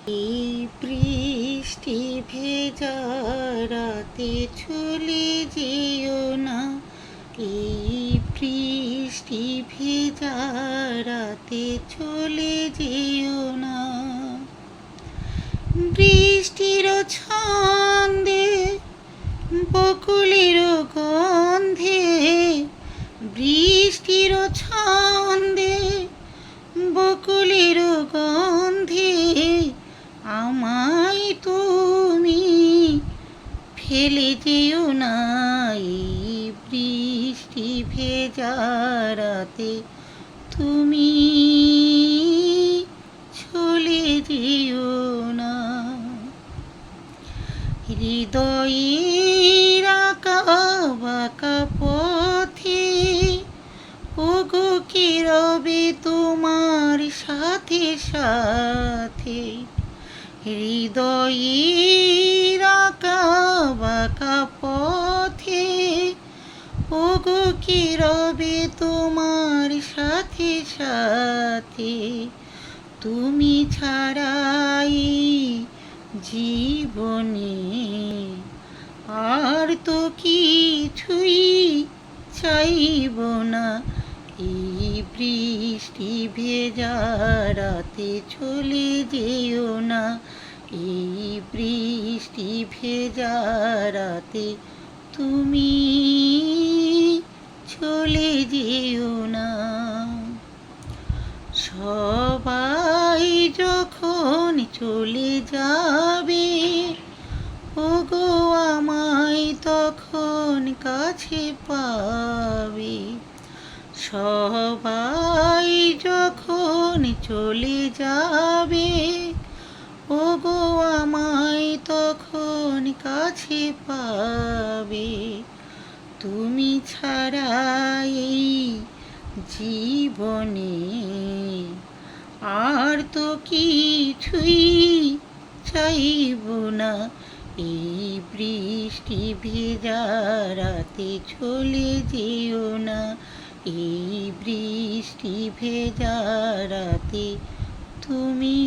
এই বৃষ্টি ভেজা রাতে চলে যেও না, এই বৃষ্টি ভেজা রাতে চলে যেও না। বৃষ্টির ছন্দে বকুলের গন্ধে, বৃষ্টির ছন্দে বকুলের গন্ধে আমায় তুমি ফেলে যেও না। এই বৃষ্টি ভেজা রাতে তুমি চলে যেও না। হৃদয়ের আঁকা বাঁকা পথে ওগো কে রবে তোমার সাথে সাথে। হৃদয়ের আঁকা বাঁকা পথে ওগো কে রবে তোমার সাথে সাথে। তুমি ছাড়াই জীবনে আর তো কিছুই চাইব না। এই বৃষ্টি ভেজা রাতে চলে যেও না, এই বৃষ্টি ভেজা রাতে তুমি চলে যেও না। সবাই যখন চলে যাবে ওগো আমায় তখন কাছে পাবে। সবাই যখন চলে যাবে ওগো আমায় তখন কাছে পাবে। তুমি ছাড়াই জীবনে আর তো কিছুই চাইব না। এই বৃষ্টি ভেজা রাতে চলে যেও না, এই বৃষ্টি ভেজা রাতে তুমি